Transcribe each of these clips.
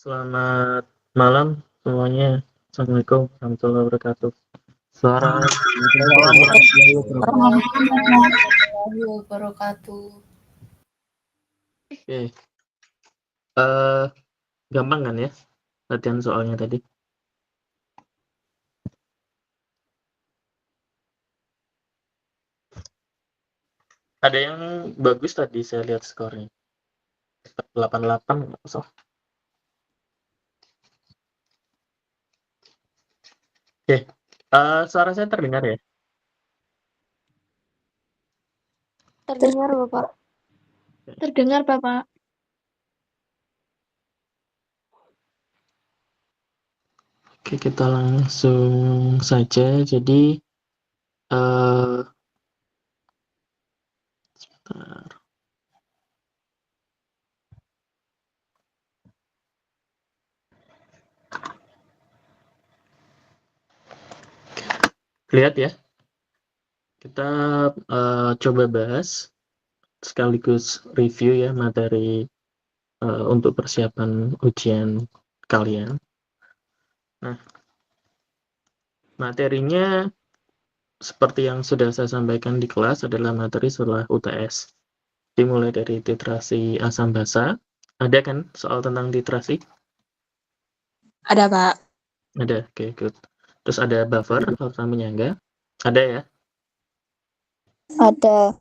Selamat malam semuanya. Assalamualaikum warahmatullahi wabarakatuh. Suara Warahmatullahi wabarakatuh. Oke. Gampang kan ya latihan soalnya tadi? Ada yang bagus tadi saya lihat skornya. 88 nggak salah. Oke. Suara saya terdengar ya? Terdengar Bapak. Terdengar Bapak. Oke, kita langsung saja. Jadi sebentar. Lihat ya. Kita coba bahas sekaligus review ya materi untuk persiapan ujian kalian. Nah, materinya seperti yang sudah saya sampaikan di kelas adalah materi setelah UTS. Dimulai dari titrasi asam basa. Ada kan soal tentang titrasi? Ada Pak. Ada, oke, good. Terus ada buffer, fakta penyangga. Ada ya? Ada.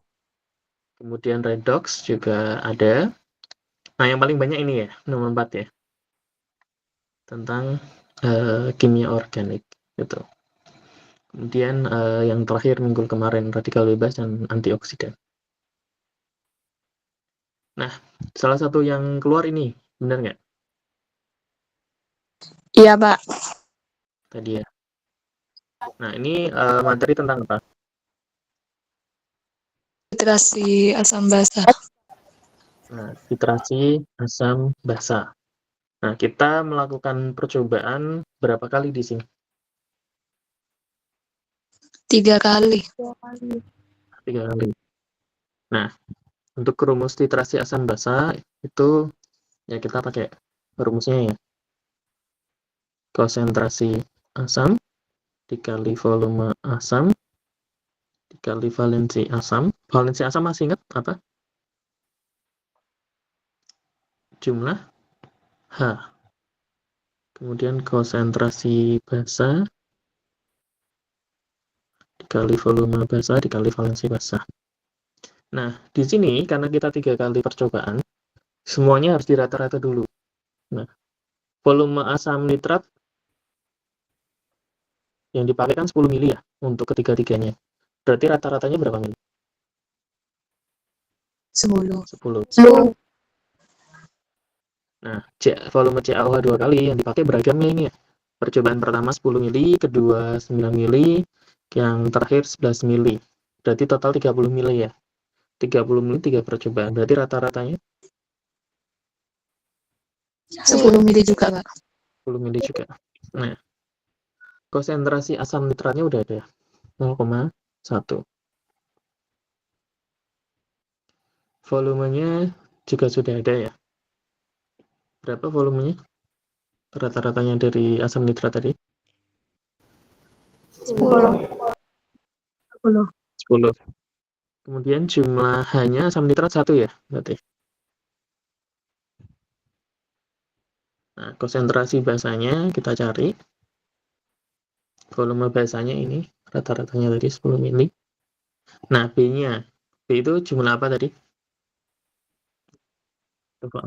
Kemudian redox juga ada. Nah, yang paling banyak ini ya, nomor 4 ya. Tentang kimia organik gitu. Kemudian yang terakhir minggu kemarin radikal bebas dan antioksidan. Nah, salah satu yang keluar ini, benar nggak? Iya Pak. Tadi ya. Nah, ini materi tentang apa? Titrasi asam basa. Nah, titrasi asam basa. Nah, kita melakukan percobaan berapa kali di sini? 3 kali. 3 kali. Nah, untuk rumus titrasi asam basa itu ya kita pakai rumusnya ya. Konsentrasi asam dikali volume asam dikali valensi asam. Valensi asam masih ingat apa? Jumlah H. Kemudian konsentrasi basa dikali volume basa dikali valensi basa. Nah, di sini karena kita 3 kali percobaan, semuanya harus dirata-rata dulu. Nah, volume asam nitrat yang dipakai kan 10 mili ya untuk ketiga-tiganya. Berarti rata-ratanya berapa mili? 10. 10. Nah, volume CaOH 2 kali yang dipakai beragamnya ini ya. Percobaan pertama 10 mili, kedua 9 mili, yang terakhir 11 mili. Berarti total 30 mili ya. 30 mili 3 percobaan. Berarti rata-ratanya 10 mili juga Pak. 10 mili juga. Nah, konsentrasi asam nitratnya udah ada 0,1. Volumenya juga sudah ada ya. Berapa volumenya? Rata-ratanya dari asam nitrat tadi? 10. 10. Kemudian jumlah hanya asam nitrat 1 ya, berarti. Nah, konsentrasi basanya kita cari. Volume basanya ini rata-ratanya tadi 10 mili. Nah, B-nya. B itu jumlah apa tadi?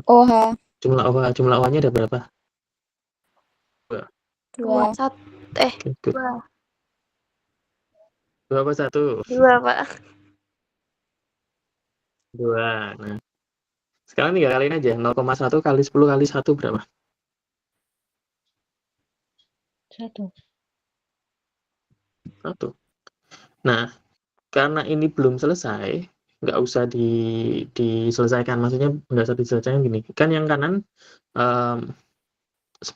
OH. Jumlah OH-nya ada berapa? 2. Oke, good. 2 apa 1? 2 Pak. 2. Nah, sekarang 3 kaliin aja. 0,1 kali 10 kali 1 berapa? 1. 1. Nah, karena ini belum selesai, nggak usah diselesaikan. Maksudnya nggak usah diselesaikan gini. Kan yang kanan 10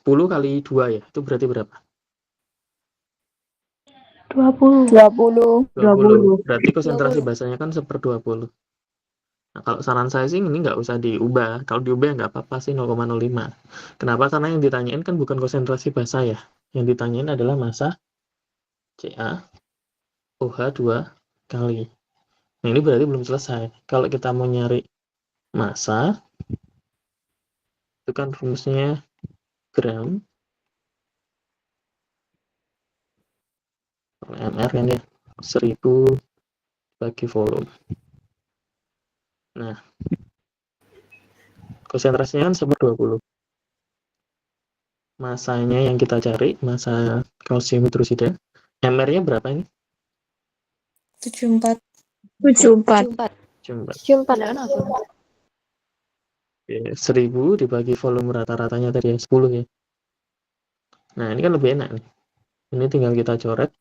kali 2 ya, itu berarti berapa? 20. 20. Berarti konsentrasi basanya kan 1/20. Nah, kalau saran saya sih ini nggak usah diubah. Kalau diubah nggak apa-apa sih 0,05. Kenapa? Karena yang ditanyain kan bukan konsentrasi basa ya. Yang ditanyain adalah massa CaOH 2 kali. Nah, ini berarti belum selesai. Kalau kita mau nyari massa, itu kan rumusnya gram mR kan ya. 1000 bagi volume. Nah, konsentrasinya kan 20. Masanya yang kita cari, massa kalsium hidrosida. MR-nya berapa ini? 74. 74. 74 kan aku. Oke, 1000 dibagi volume rata-ratanya tadi ya, 10 ya. Nah, ini kan lebih enak nih. Ini tinggal kita coret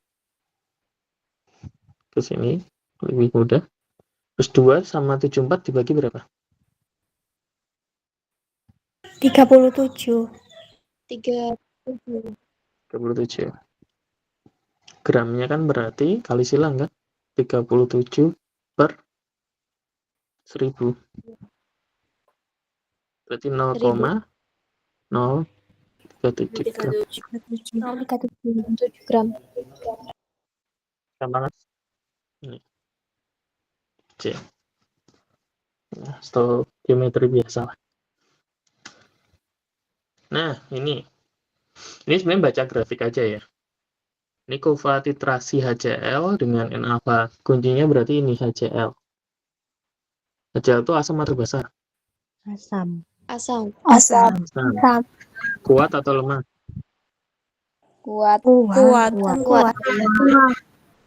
ke sini, lebih mudah. Terus 2 sama 74 dibagi berapa? 37. 37. Gramnya kan berarti kali silang kan? 37 per 1000. Berarti 0,037 gram. 0,37 gram. Gampang kan? Ini. C. Nah, stoichiometri biasa lah. Nah, ini sebenarnya baca grafik aja ya. Ini kofatitrasi HCl dengan N-alpha. Kuncinya berarti ini HCl. HCl itu asam atau basa? Asam. Asam. Asam. Kuat atau lemah? Kuat.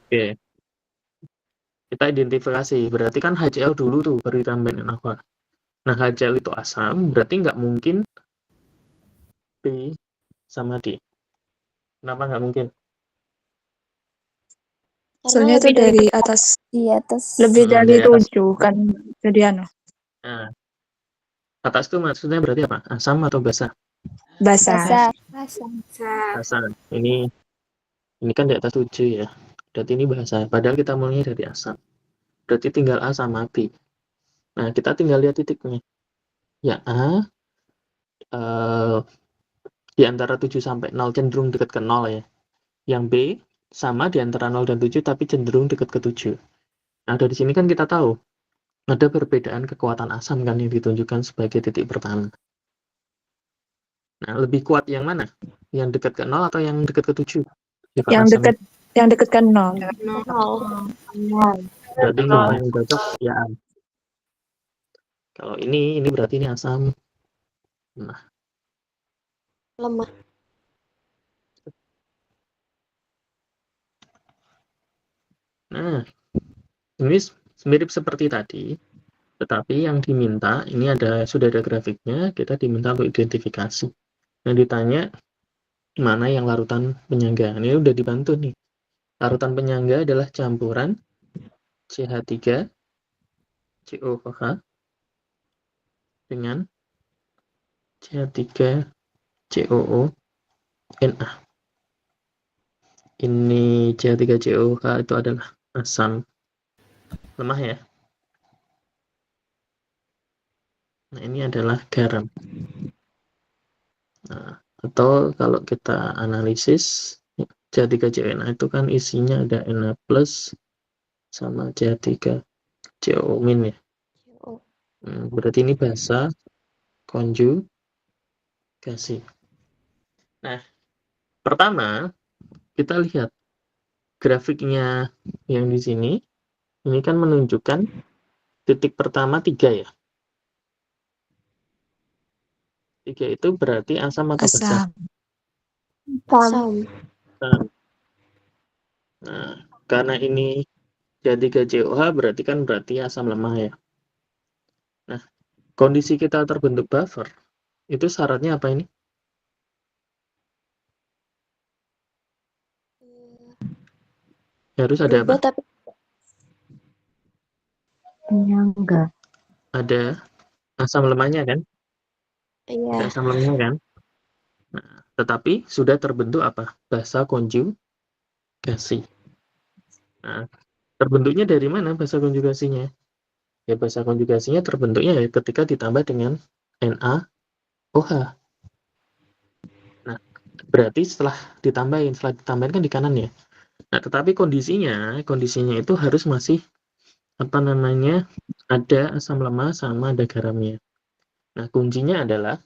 Oke. Kita identifikasi. Berarti kan HCl dulu tuh baru ditambahin N-alpha. Nah, HCl itu asam, berarti nggak mungkin B sama D. Kenapa nggak mungkin? Soalnya itu dari atas. Di atas. Lebih dari dari atas. 7 kan. Jadi Nah, atas itu maksudnya berarti apa? Asam atau basa? Basa. Basa. Ini kan di atas 7 ya. Berarti ini basa. Padahal kita mulainya dari asam. Berarti tinggal A sama B. Nah, kita tinggal lihat titiknya. Ya, A di antara 7 sampai 0 cenderung dekat ke 0 ya. Yang B sama di antara 0 dan 7 tapi cenderung dekat ke 7. Nah, dari sini kan kita tahu ada perbedaan kekuatan asam kan yang ditunjukkan sebagai titik pertama. Nah, lebih kuat yang mana? Yang dekat ke 0 atau yang dekat ke 7? Yang dekat ke 0. Berarti 0 yang cocok ya A. Kalau ini berarti ini asam. Nah, Lemah. Nah, ini mirip seperti tadi, tetapi yang diminta, ini sudah ada grafiknya, kita diminta untuk identifikasi. Yang ditanya, mana yang larutan penyangga? Ini udah dibantu nih. Larutan penyangga adalah campuran CH3, COOH, dengan CH3, COO, Na. Ini CH3COH itu adalah asam lemah ya. Nah, ini adalah garam. Nah, atau kalau kita analisis, CH3CONA itu kan isinya ada Na plus sama CH3CO min ya. Berarti ini basa konjugasi. Nah, pertama kita lihat grafiknya yang di sini. Ini kan menunjukkan titik pertama 3 ya. 3 itu berarti asam atau basa? Asam. Nah, karena ini CH3COH berarti asam lemah ya. Nah, kondisi kita terbentuk buffer, itu syaratnya apa ini? Harus ada apa? Penyangga. Ada asam lemahnya kan? Iya. Ada asam lemahnya kan? Nah, tetapi sudah terbentuk apa? Basa konjugasi. Nah, terbentuknya dari mana basa konjugasinya? Ya, basa konjugasinya terbentuknya ya ketika ditambah dengan NaOH. Nah, berarti setelah ditambahin kan di kanan ya. Nah, tetapi kondisinya itu harus masih ada asam lemah sama ada garamnya. Nah, kuncinya adalah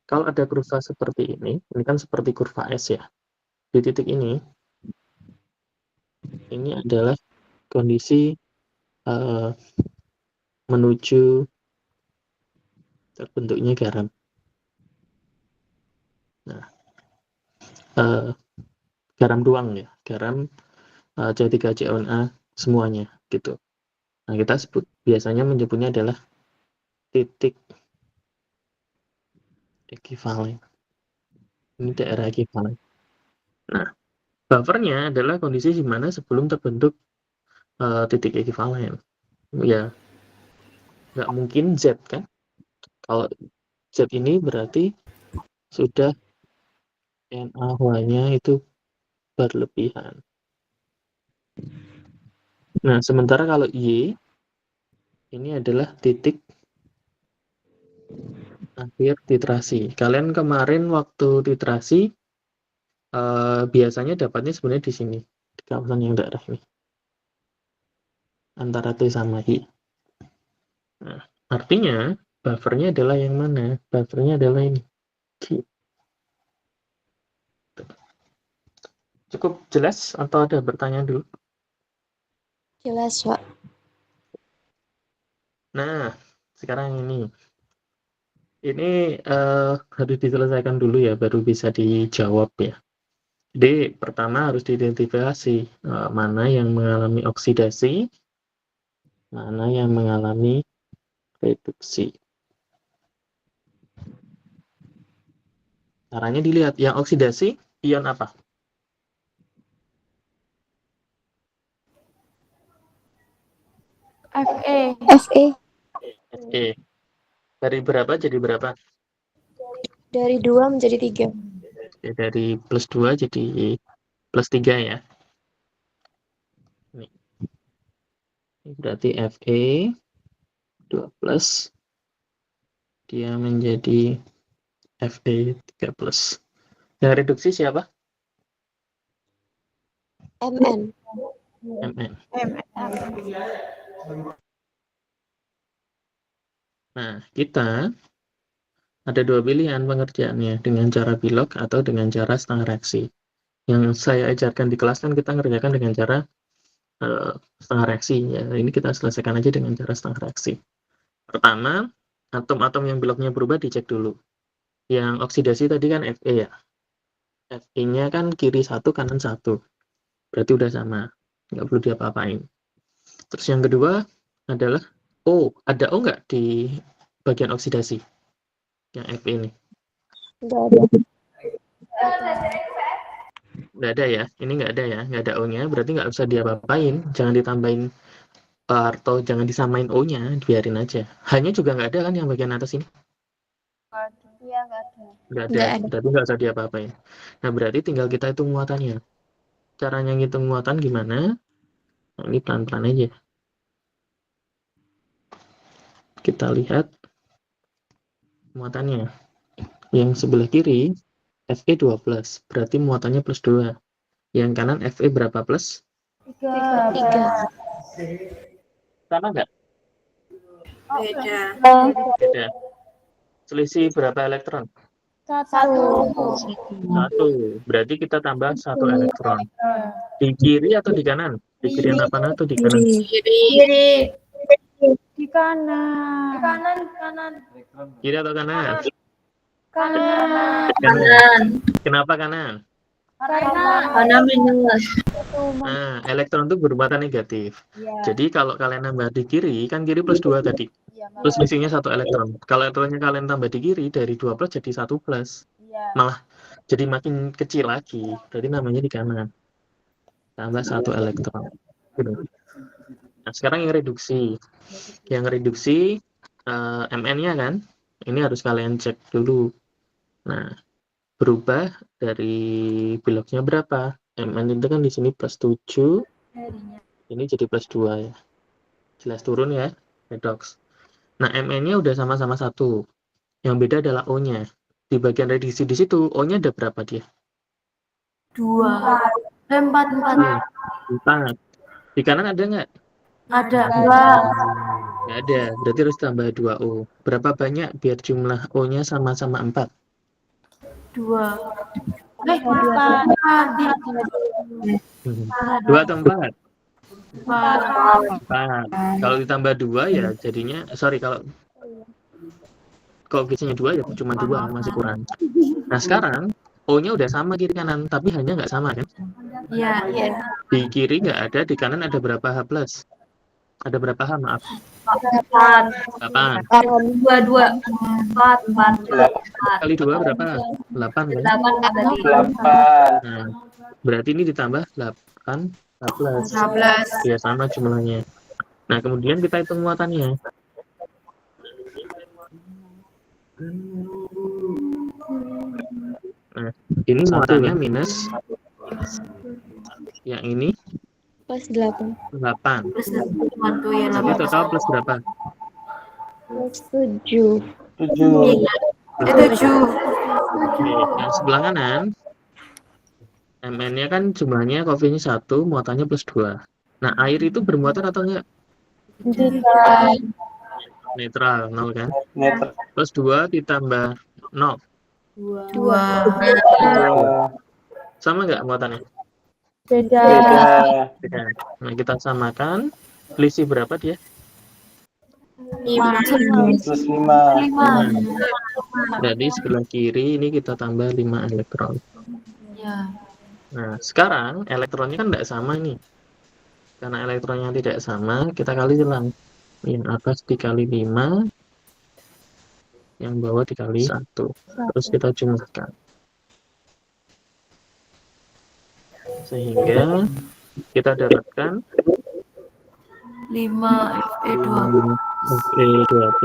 kalau ada kurva seperti ini kan seperti kurva S ya. Di titik ini adalah kondisi menuju terbentuknya garam. Nah, garam doang ya, garam C3CONA semuanya gitu. Nah, kita biasanya menyebutnya adalah titik ekivalen. Ini daerah ekivalen. Nah, buffernya adalah kondisi di mana sebelum terbentuk titik ekivalen. Ya, nggak mungkin Z kan? Kalau Z ini berarti sudah NaOH-nya itu berlebihan. Nah, sementara kalau Y ini adalah titik akhir titrasi. Kalian kemarin waktu titrasi biasanya dapatnya sebenarnya di sini, di kawasan yang daerah ini, antara T sama I. Nah, artinya buffernya adalah yang mana? Buffernya adalah ini. Cukup jelas atau ada pertanyaan dulu? Jelas, Pak. Nah, sekarang ini harus diselesaikan dulu ya, baru bisa dijawab ya. Jadi pertama harus diidentifikasi mana yang mengalami oksidasi, mana yang mengalami reduksi. Caranya dilihat, yang oksidasi ion apa? Fe. Fe Fe. Dari berapa jadi berapa? dari 2 menjadi 3. Ya, dari +2 jadi +3 ya. Ini berarti Fe 2+, dia menjadi Fe 3+. Yang reduksi siapa? Mn. Mn. Nah, kita ada 2 pilihan pengerjaannya, dengan cara Bilog atau dengan cara setengah reaksi. Yang saya ajarkan di kelas kan kita ngerjakan dengan cara setengah reaksi. Ya, ini kita selesaikan aja dengan cara setengah reaksi. Pertama, atom-atom yang Bilognya berubah dicek dulu. Yang oksidasi tadi kan Fe ya. Fe-nya kan kiri 1, kanan 1. Berarti udah sama. Nggak perlu diapa-apain. Terus yang kedua adalah O. Ada O nggak di bagian oksidasi? Yang Fe ini. Enggak ada. Nggak ada ya, ini nggak ada ya, nggak ada O-nya, berarti nggak usah diapa-apain, jangan ditambahin atau jangan disamain O-nya, biarin aja. Hanya juga nggak ada kan yang bagian atas ini? Iya, nggak ada. Nggak ada, Nggak ada. berarti nggak usah diapa-apain. Nah, berarti tinggal kita hitung muatannya. Caranya ngitung muatan gimana? Nah, ini pelan-pelan aja. Kita lihat muatannya. Yang sebelah kiri, Fe 12, berarti muatannya +2. Yang kanan Fe berapa plus? 3. Sama nggak? Beda. Beda. Selisih berapa elektron? 1. 1. Berarti kita tambah 1 elektron. Di kiri atau di kanan? Di kiri mana atau di kanan? Kiri. Di kanan. Kanan. Kiri atau kanan? Kanan. Kanan. Kenapa kanan? Karena minus. Nah, elektron itu bermuatan negatif. Jadi kalau kalian nambah di kiri, kan kiri +2 tadi. Terus selisihnya 1 elektron. Kalau elektronnya kalian tambah di kiri, dari 2+ jadi 1+. Malah jadi makin kecil lagi. Berarti namanya di kanan. Tambah 1 elektron. Gitu. Nah, sekarang yang reduksi. Yang reduksi Mn-nya kan, ini harus kalian cek dulu. Nah, berubah dari Bilognya berapa? Mn itu kan di sini +7, ini jadi +2 ya. Jelas turun ya. redox. Nah, MN-nya udah sama-sama 1. Yang beda adalah O-nya. Di bagian reduksi di situ, O-nya ada berapa dia? 2. 4. 4. Di kanan ada nggak? Ada 2. Nggak ada. Berarti harus tambah 2O. Berapa banyak biar jumlah O-nya sama-sama 4? 2. 4. 2 atau 4? 4. 4. Kalau ditambah 2 ya jadinya, kalau koefisiennya 2 ya cuma 2, masih kurang. Nah, sekarang O-nya udah sama kiri kanan, tapi hanya nggak sama kan? Iya. Di kiri nggak ada, di kanan ada berapa H+? Ada berapa H, maaf? 8. 2. 4. Kali 2 berapa? 8 kan? 8. Nah, berarti ini ditambah 8 H+. 12. Ya, sama jumlahnya. Nah, kemudian kita hitung muatannya. Nah, ini muatannya minus. Yang ini Plus 8. 8. Plus 1 ya Jadi total plus berapa? Plus 7. 7. 7. Oke, yang sebelah kanan MN-nya kan jumlahnya koefisiennya 1, muatannya plus 2. Nah, air itu bermuatan atau enggak? Netral, 0 kan? Netral. Plus 2 ditambah 0. 2. Sama enggak muatannya? Beda. Beda. Nah, kita samakan. Selisih berapa dia? plus 5. 5. Jadi sebelah kiri ini kita tambah 5 elektron. Ya. Nah, sekarang elektronnya kan tidak sama nih. Karena elektronnya tidak sama, kita kali ulang. Yang atas dikali 5, yang bawah dikali 1. Terus kita jumlahkan. Sehingga kita dapatkan 5 Fe2 Fe2+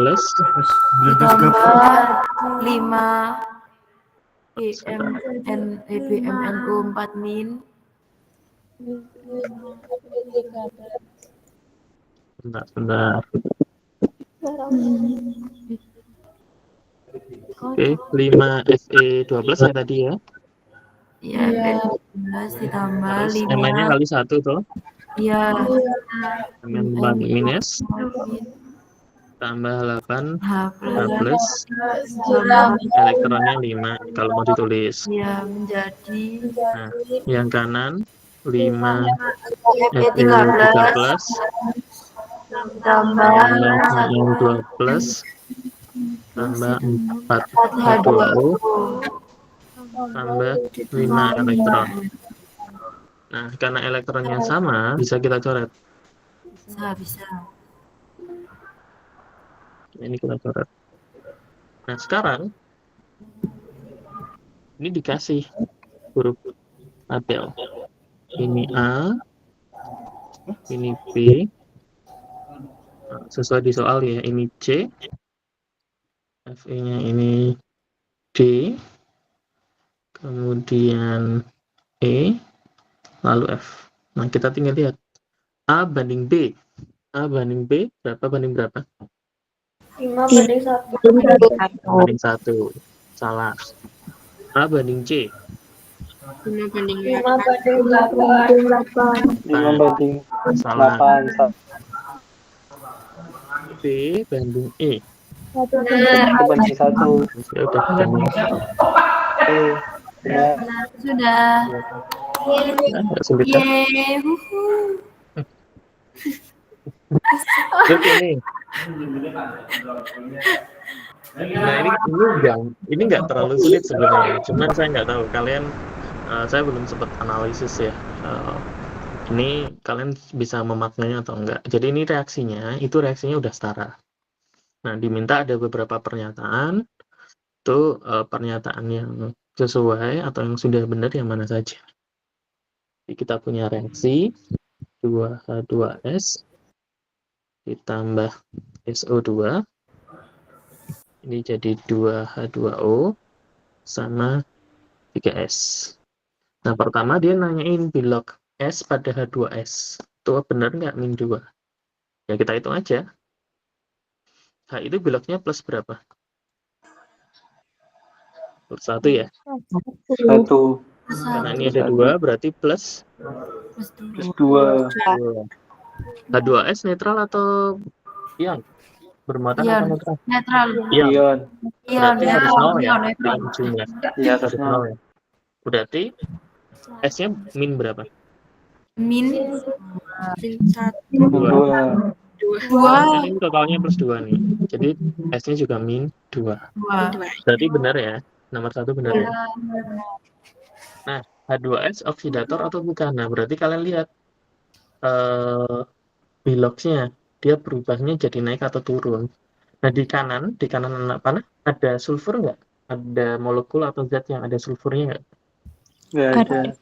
ditambah 5 EBMNO 4 min. Bentar. Oke, 5 Fe2+ ya tadi ya. Ya, Fe12 ditambah Terus 5. MN-nya kali 1 toh. Ya. MN 4 minus tambah 8 H+. elektronnya 5 kalau mau ditulis. Ya, menjadi Nah, yang kanan 5 Fe13 tambah tambah yang 2+ tambah 4 H2O tambah 5 elektron. Nah, karena elektronnya sama, bisa kita coret. bisa. Ini kita coret. Nah, sekarang ini dikasih huruf tabel. Ini A, ini B. Nah, sesuai di soal ya, ini C. FE-nya ini D. Kemudian E, lalu F. Nah, kita tinggal lihat A banding B. A banding B berapa banding berapa? 5/1. Banding 1. Salah. A banding C. 5/8. 5 banding Salah. 8. B banding E. 1 banding 1. Ya udah banding. Benar. Sudah. Nah, nggak sulit kan? Yeay. Terus ini. Nah, ini nggak terlalu sulit sebenarnya. Cuman saya nggak tahu kalian, saya belum sempat analisis ya. Ini kalian bisa memaknainya atau enggak. Jadi ini reaksinya udah setara. Nah, diminta ada beberapa pernyataan. Itu pernyataan yang sesuai atau yang sudah benar yang mana saja. Jadi kita punya reaksi 2H2S ditambah SO2. Ini jadi 2H2O sama 3S. Nah, pertama dia nanyain bilog S pada H2S. Itu benar nggak min 2? Ya, kita hitung aja. H itu biloknya plus berapa? Plus 1 ya. Satu. Karena ini Satu. ada 2, berarti plus Plus Plus 2. 2. H2S netral atau ion? Bermuatan atau Ion. netral? Netral. Ion. Ion. Ion. Berarti harus 0 ya. Ion netral. Di ujungnya. Iya, Harus 0 ya. Berarti S-nya min berapa? Min 2. 2. Kan ini totalnya plus 2 nih. Jadi S-nya juga min 2. 2. Berarti benar ya. Nomor 1 benar ya. Nah, H2S oksidator atau bukan? Nah, berarti kalian lihat biloxnya. Dia berubahnya jadi naik atau turun. Nah, di kanan anak panah ada sulfur nggak? Ada molekul atau zat yang ada sulfurnya nggak? Nggak ada.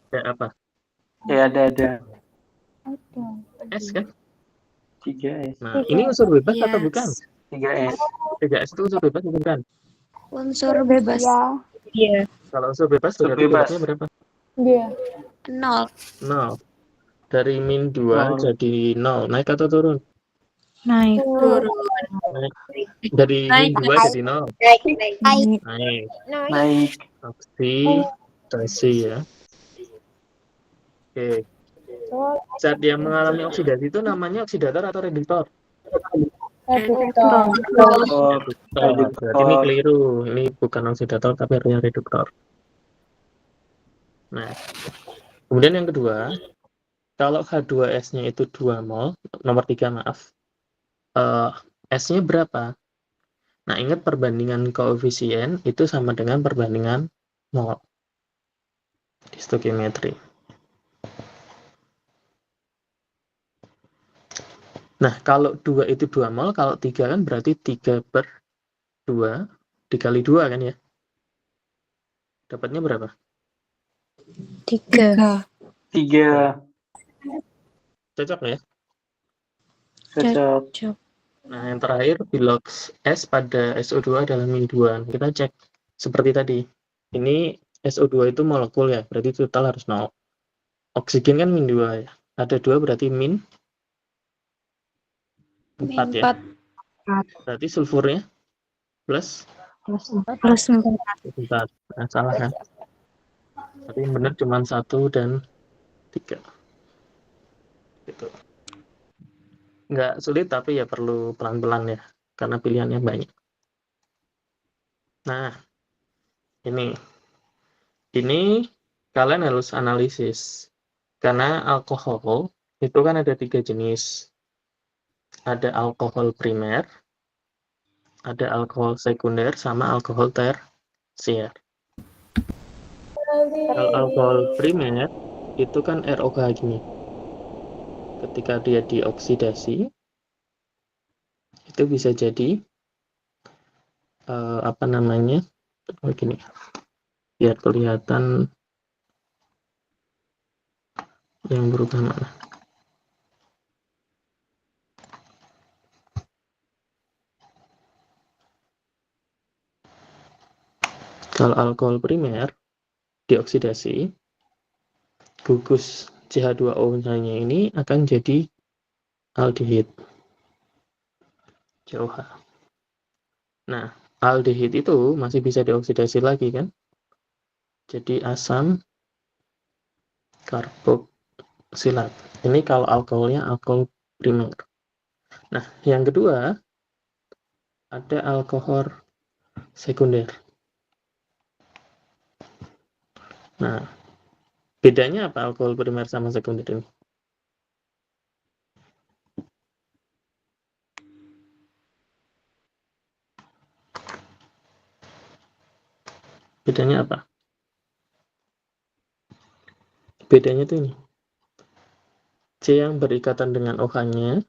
Ada apa? Ya, ada. S kan? 3S. Nah, ini unsur bebas atau Yes. bukan? 3S. 3S itu unsur bebas atau bukan? Unsur bebas. Iya. Kalau unsur bebas Unsur berarti bebas. biloknya berapa? 0. 0. Dari min 2 Nol. jadi 0. Naik atau turun? Naik. Turun. Naik. Dari min Naik. 2 jadi 0. Naik. Naik. Oksidasi ya. Oke. Zat yang mengalami oksidasi itu namanya oksidator atau reduktor? Reduktor. Berarti ini keliru. Ini bukan oksidator tapi harusnya reduktor. Nah, kemudian yang kedua, kalau H2S-nya itu 2 mol, nomor 3 maaf, S-nya berapa? Nah, ingat perbandingan koefisien itu sama dengan perbandingan mol di stoichiometry. Nah, kalau 2 itu 2 mol, kalau 3 kan berarti 3/2 dikali 2 kan ya? Dapatnya berapa? 3. 3. Cocok ya? Cocok. Nah, yang terakhir, bilox S pada SO2 adalah min 2. Kita cek seperti tadi. Ini SO2 itu molekul ya, berarti total harus 0. Oksigen kan min 2 ya. Ada 2 berarti min 4 ya. Berarti sulfurnya plus Plus 4. 4. Nah, salah kan? Tapi yang benar cuma 1 dan 3. Gitu. Nggak sulit, tapi ya perlu pelan-pelan ya. Karena pilihannya banyak. Nah, ini kalian harus analisis. Karena alkohol itu kan ada 3 jenis. Ada alkohol primer, ada alkohol sekunder, sama alkohol tersier. Kalau alkohol primer itu kan ROH gini. Ketika dia dioksidasi, itu bisa jadi apa namanya? Begini. Biar kelihatan yang berubah mana. Kalau alkohol primer dioksidasi, gugus CH2O misalnya ini akan jadi aldehid COH. Nah, aldehid itu masih bisa dioksidasi lagi kan? Jadi asam karboksilat. Ini kalau alkoholnya alkohol primer. Nah, yang kedua ada alkohol sekunder. Nah, bedanya apa alkohol primer sama sekunder ini? Bedanya apa? Bedanya tuh ini. C yang berikatan dengan OH-nya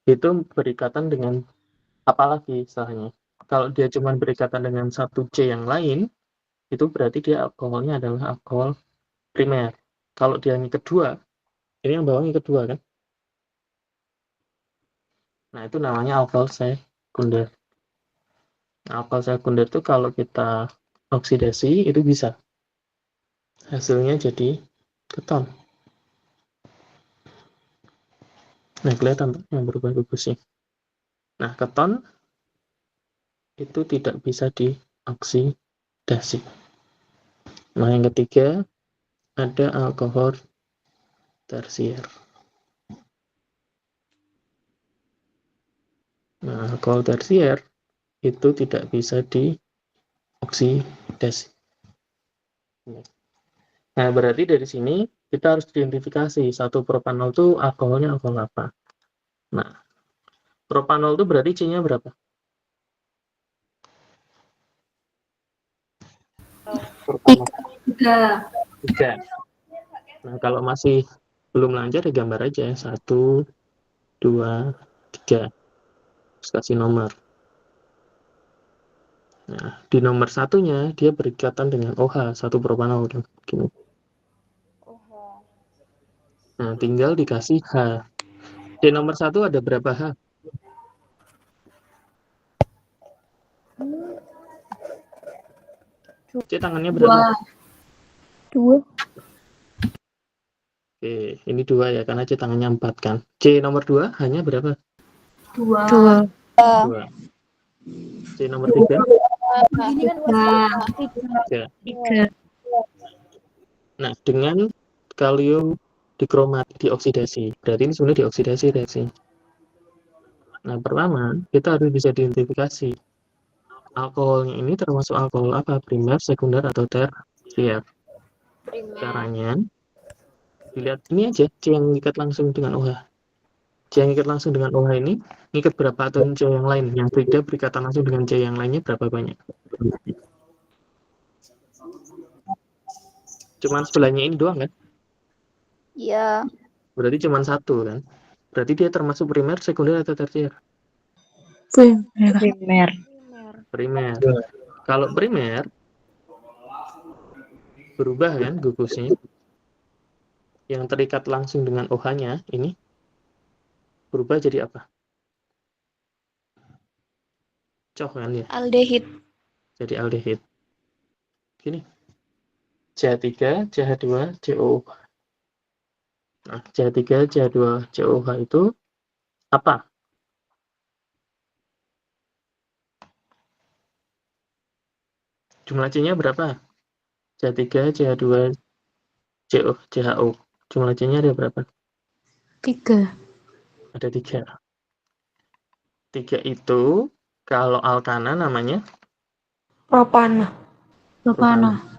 itu berikatan dengan apa lagi istilahnya? Kalau dia cuma berikatan dengan satu C yang lain, itu berarti dia alkoholnya adalah alkohol primer. Kalau dia yang kedua, ini yang bawah yang kedua kan? Nah, itu namanya alkohol sekunder. Nah, alkohol sekunder itu kalau kita oksidasi, itu bisa. Hasilnya jadi keton. Nah, kelihatan tuh yang berubah gugusnya. Nah, keton itu tidak bisa dioksidasi. Nah, yang ketiga ada alkohol tersier. Nah, alkohol tersier itu tidak bisa dioksidasi. Nah, berarti dari sini kita harus identifikasi satu propanol itu alkoholnya alkohol apa. Nah, propanol itu berarti C-nya berapa? Propanol 3. 3. Nah, kalau masih belum lancar ya gambar aja 1, 2, 3. Terus kasih nomor. Nah, di nomor satunya dia berikatan dengan OH, satu propanol. Gini. Nah, tinggal dikasih H. Di nomor 1 ada berapa H? C tangannya berapa? 2. Oke, ini 2 ya, karena C tangannya 4 kan. C nomor 2 hanya berapa? 2. 2. 2. C nomor 3? Ini kan 3. 3. Nah, dengan kalium dikromat, dioksidasi. Berarti ini sebenarnya dioksidasi reaksi. Nah, pertama, kita harus bisa identifikasi alkoholnya ini termasuk alkohol apa? Primer, sekunder, atau tersier. Caranya, dilihat ini aja, C yang ngikat langsung dengan OH. C yang ngikat langsung dengan OH ini, ngikat berapa atom C yang lain? Yang tidak berikatan langsung dengan C yang lainnya berapa banyak? Cuman sebelahnya ini doang kan? Iya. Berarti cuman 1 kan? Berarti dia termasuk primer, sekunder, atau tersier? Primer. Primer. Kalau primer, berubah kan gugusnya. Yang terikat langsung dengan OH-nya ini berubah jadi apa? Coh kan ya? Aldehid. Jadi aldehid. Gini. CH3, CH2, COOH. Nah, CH3, CH2, COOH itu apa? Jumlah C-nya berapa? CH3, CH2, CHO. Jumlah C-nya ada berapa? 3. Ada 3. 3 itu kalau alkana namanya Propana. Propana.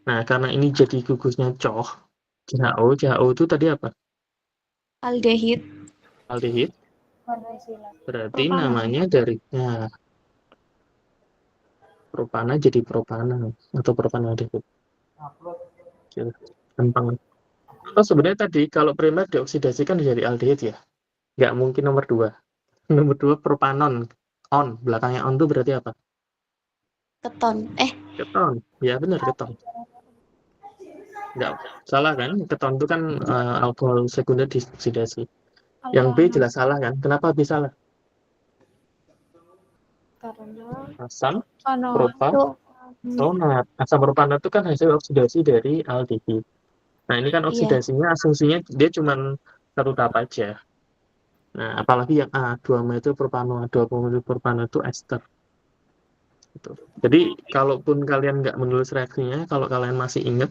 Nah, karena ini jadi gugusnya COH, CHO. CHO itu tadi apa? Aldehid. Aldehid. Berarti Propana. namanya dari propana jadi propana atau propanaldehid. Gampang. Atau sebenarnya tadi kalau primer dioksidasi kan jadi aldehid ya. Nggak mungkin nomor 2. Nomor 2 propanon. On. Belakangnya on itu berarti apa? Keton. Keton. Ya benar, keton. Nggak salah kan? Keton itu kan alkohol sekunder dioksidasi. Yang B jelas salah kan? Kenapa bisa salah? Asam propanat. Asam propanat itu kan hasil oksidasi dari aldehid. Nah, ini kan Iya. oksidasinya, asumsinya dia cuma satu tahap aja. Nah, apalagi yang A, 2-metylpropanoat, 2-metylpropanoat itu ester. Gitu. Jadi, kalaupun kalian nggak menulis reaksinya, kalau kalian masih ingat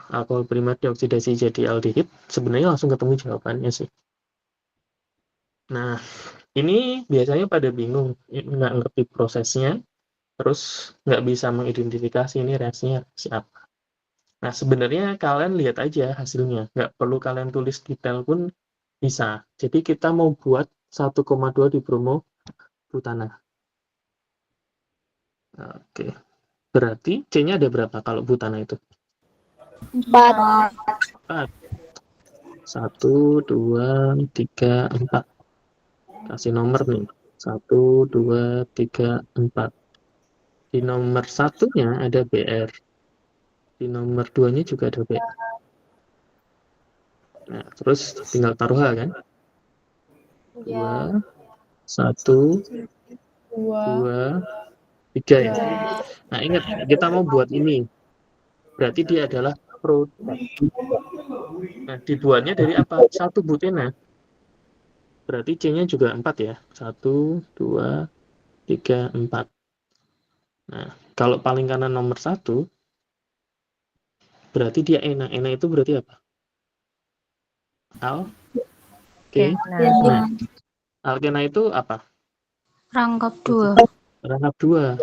alkohol primer dioksidasi jadi aldehid, sebenarnya langsung ketemu jawabannya sih. Nah, ini biasanya pada bingung, nggak ngerti prosesnya, terus nggak bisa mengidentifikasi ini reaksinya siapa. Nah, sebenarnya kalian lihat aja hasilnya, nggak perlu kalian tulis detail pun bisa. Jadi kita mau buat 1,2 di bromo butana. Oke. Berarti C-nya ada berapa kalau butana itu? 4. 4. 1, 2, 3, 4. Kasih nomor nih. 1, 2, 3, 4. Di nomor satunya ada BR. Di nomor 2-nya juga ada BR. Nah, terus tinggal taruh H kan? 2, 1, 2, 3 ya. Nah, ingat, kita mau buat ini. Berarti dia adalah proton. Nah, dibuatnya dari apa? 1 butena. Berarti C-nya juga 4 ya. 1, 2, 3, 4. Nah, kalau paling kanan nomor 1, berarti dia ena. Ena itu berarti apa? Al? Oke. Nah, alkena itu apa? Rangkap 2. Rangkap 2.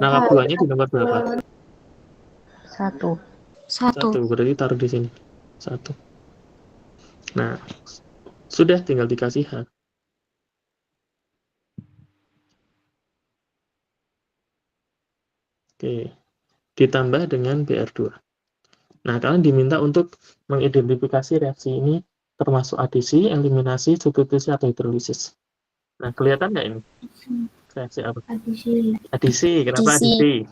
Rangkap 2-nya di nomor berapa? 1. 1. Berarti taruh di sini. 1. Nah, sudah tinggal dikasih H. Oke. Ditambah dengan BR2. Nah, kalian diminta untuk mengidentifikasi reaksi ini termasuk adisi, eliminasi, substitusi, atau hidrolisis. Nah, kelihatan nggak ini? Reaksi apa? Adisi. Adisi. Kenapa Adisi. adisi?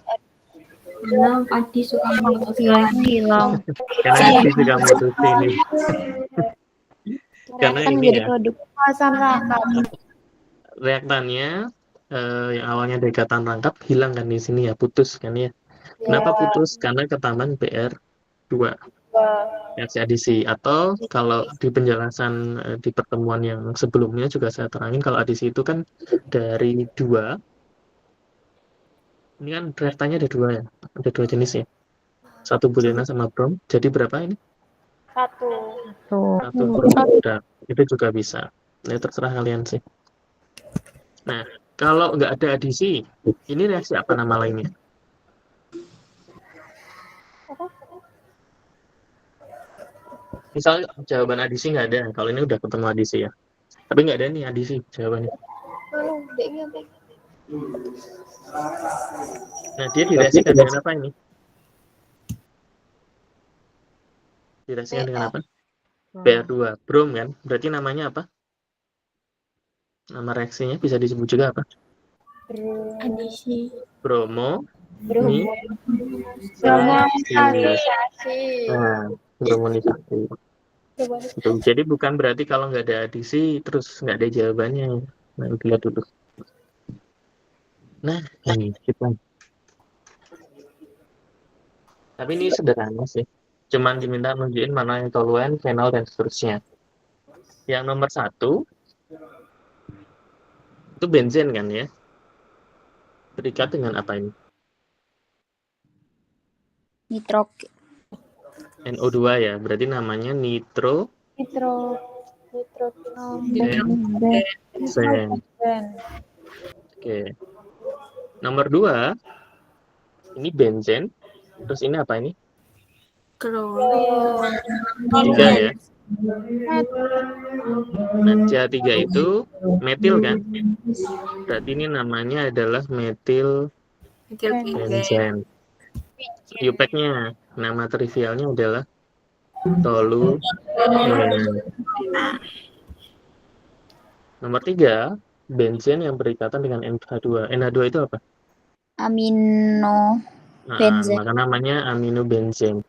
Karena Adi suka Hilang. Karena adisi suka mutus ini. Karena Reaktan ini menjadi ya, produk pasar rangkap. reaktannya yang awalnya dari ikatan rangkap hilang kan di sini ya, putus kan ya. Kenapa putus? Karena ketambahan BR2. Reaksi adisi. Atau kalau di penjelasan di pertemuan yang sebelumnya juga saya terangin, kalau adisi itu kan dari 2. Ini kan reaktannya ada 2 ya. Ada 2 jenis ya. 1 bulena sama brom. Jadi berapa ini? 1 brom. Udah, itu juga bisa. Ini terserah kalian sih. Nah, kalau nggak ada adisi, ini reaksi apa nama lainnya? Misal jawaban adisi nggak ada, kalau ini udah ketemu adisi ya. Tapi nggak ada nih adisi jawabannya. Nah, dia direaksikan dengan apa ini? Direaksikan dengan apa? BR2, brom kan? Berarti namanya apa? Nama reaksinya bisa disebut juga apa? Adisi. Bromo, Bromonisasi. Nah, bromonisasi. Gitu. Jadi bukan berarti kalau nggak ada adisi terus nggak ada jawabannya. Nah, lihat dulu. Nah, ini kita. Tapi ini sederhana sih. Cuman diminta nunjukin mana yang toluen, fenol, dan seterusnya. Yang nomor 1 itu benzen kan ya? Terikat dengan apa ini? Nitrok. NO2 ya. Berarti namanya nitro. Benzen. Oke. Nomor 2 ini benzen. Terus ini apa ini? 3 ya. Nah, CH3 itu metil kan? Berarti ini namanya adalah metil benzen. UPEC-nya, nama trivialnya adalah toluene. Nomor 3, benzen yang berikatan dengan NH2. NH2 itu apa? Amino Nah, benzen. maka namanya aminobenzen.